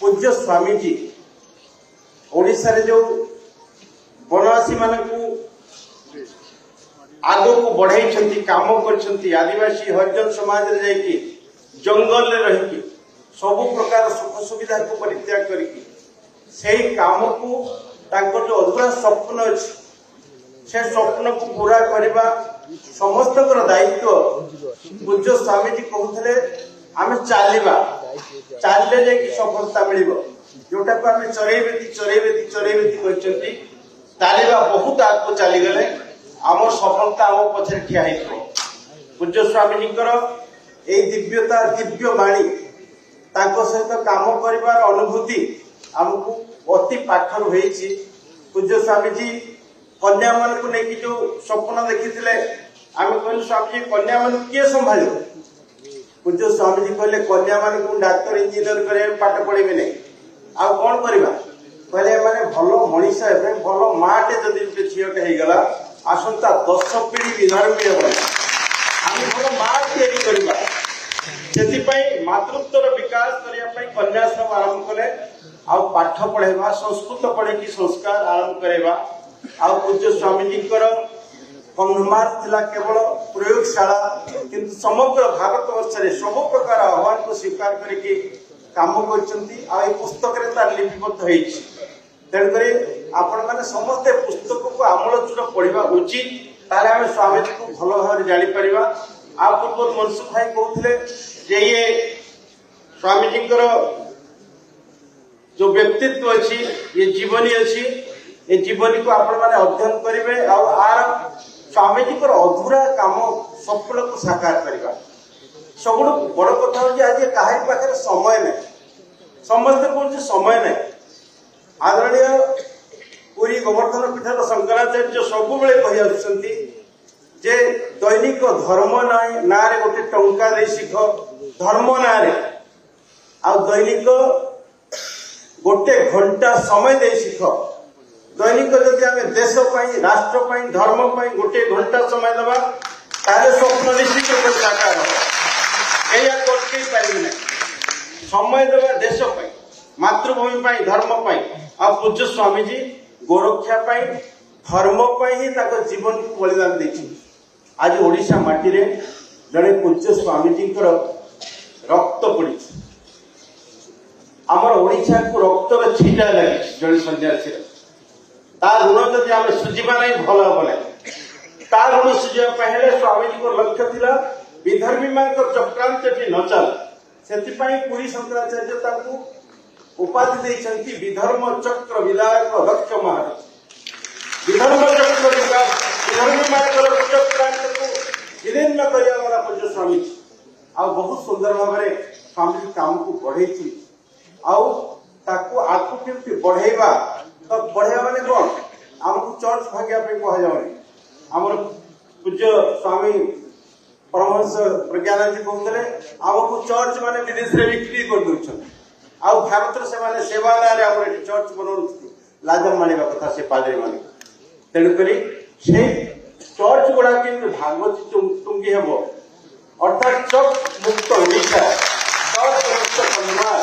पूज्य स्वामीजी ओडिशा रे जो वनवासी मानकू आगो को बढ़ाई काम कर आदिवासी हरिजन समाज रे जाइकी जंगल रे रही सब प्रकार सुख सुविधा को परित्याग करके सही काम को तांकर जो अधूरा स्वप्न अच्छी से स्वप्न को पूरा करने समस्त दायित्व पूज्य स्वामीजी कहते आम चलवा चलने जाकि सफलता मिल जोटा को आम चरैबेती चरैबेती चरैबेती कहते चलवा बहुत आगे चलीगले आम सफलता आम पछे ठिया पूज्य स्वामीजी दिव्यता दिव्य बाणी सहित काम कर अनुभूति आमको अति पाखर होती। पूज्य स्वामीजी कन्या मान को लेकिन जो स्वप्न देखी आम कहलु स्वामीजी कन्या मान किए संभाल पूज्य स्वामीजी कहले कन्या मान को डाक्तर इंजीनियर करे पाठ पढ़ेबे नहीं आ कौन करवा कहले माने भल मनीष हे भल माटे जदि झीटे होगला आसंता 10 पीढ़ी विधर्मी हे आम भल माँ तैयारी करवा से मातृत्वर विकास करने कन्याश्रम आरंभ कले आ पाठ पढ़ेवा संस्कृत पढ़े की संस्कार आरंभ करवा आ पूज्य स्वामीजी कंधमार थिला केवल प्रयोगशाला किंतु समग्र भारत वर्ष में सब प्रकार आह्वान को स्वीकार करके काम कर पुस्तक लिपिबद्ध होती तेणुक आपण मैंने समस्ते पुस्तक को आमूलचूल पढ़ा उचित ताले आम स्वामीजी को भल भाव जापर आ पूर्व मनसुख भाई कहते ये स्वामीजी जो व्यक्तित्व अच्छी ये जीवनी अच्छी ये जीवनी को आपण मैंने अध्ययन करेंगे आर स्वामीजी अधूरा काम स्वप्न को साकार करवा सब बड़ कथा हूँ आज कहा पाखे समय ना समस्ते कौन समय ना आदरणीय पुरी गोवर्धन पीठर शंकराचार्य सब कही जे दैनिक धर्म ना गोटे टंका दे शिख धर्म ना आ दैनिक गोटे घंटा समय दे शिख दैनिक जदि आम देश राष्ट्र धर्म गोटे घंटा समय दबा ताले स्वप्न निश्चित रूप से साकार या पारे ना समय देवा देश मातृभूमि धर्म आ पूज्य स्वामीजी गोरक्षा धर्म ही जीवन को बलिदान देती आज ओडिशा माटी रे जड़े पूज्य स्वामीजी रक्त पड़ी आमर ओडिशा को रक्तर छीटा लगी जड़े सन्यासी ऋण जदि आम सुझा ना भल हम ना ऋण सुझापे स्वामीजी को लक्ष्य था विधर्मी मान चक्रांत न चल से पुरी शंकराचार्य उपाधि देती विधर्म चक्र विधायक दक्ष महाराज विधर्म चक्र विधर्मी मान चक्रांत को विलीन कर पूज्य स्वामीजी आ बहुत सुंदर भाव में स्वामीजी काम को बढ़े आगू केमती बढ़ेवा तो बढ़िया माने कौन आमको चर्च भाग्या कहुनी आमर पूज्य स्वामी परमहंस प्रज्ञानंद कहते आमको चर्च माने विदेश में बिक्री कर दौरान आ भारत से सेवा ना चर्च बना लाज मानिबा कथा से पादरी मान तेणुक से चर्च गुड़ा के भागवत टुंगी हम अर्थात चक मुक्त ओडिशा चर्च मुक्त कंधमार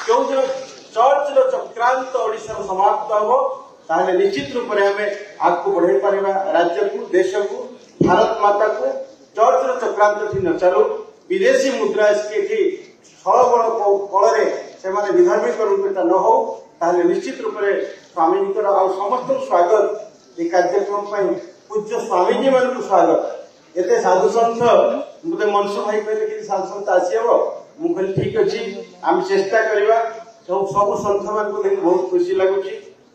जो दिन चर्च चक्रांत ओडिशा समाप्त हम ताहले निश्चित रूप में हमें आगे बढ़ाई पारिबा राज्य को देश को भारत माता को चर्च चक्रांत थी न चलू विदेशी मुद्रा छल फल से विधर्मीकरण न हो ताहले निश्चित रूप में स्वामीजी समस्त स्वागत ये कार्यक्रम पूज्य स्वामीजी मान को स्वागत एते साधु सन्थ मत मनसुख भाई कहले कि साधु सन्थ आसीबो मु कहली ठीक अछि आम चेष्टा करबा सब सन्थ मान को देखि बहुत खुशी लगुची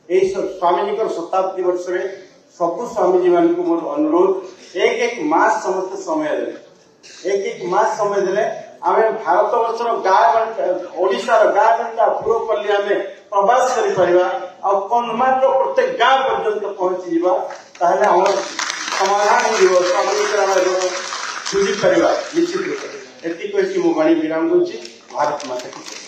एई स्वामीजी को शताब्दी वर्ष रे सब स्वामीजी मान को मोर अनुरोध एक मास समस्त समय दे एक मास समय देले आमे भारत वर्षर गाँ ओडिशा गाँ गंडा पूर्वपल्ली आमे प्रवास करि परिबा आ कंधमार प्रत्येक गाँ पर्यंत पहुंची जीवा ताहले हमर समाधान हो स्वामी बुझी परिबा निश्चित रूप एति कहि मु बाणी विराम दूची भारत माता की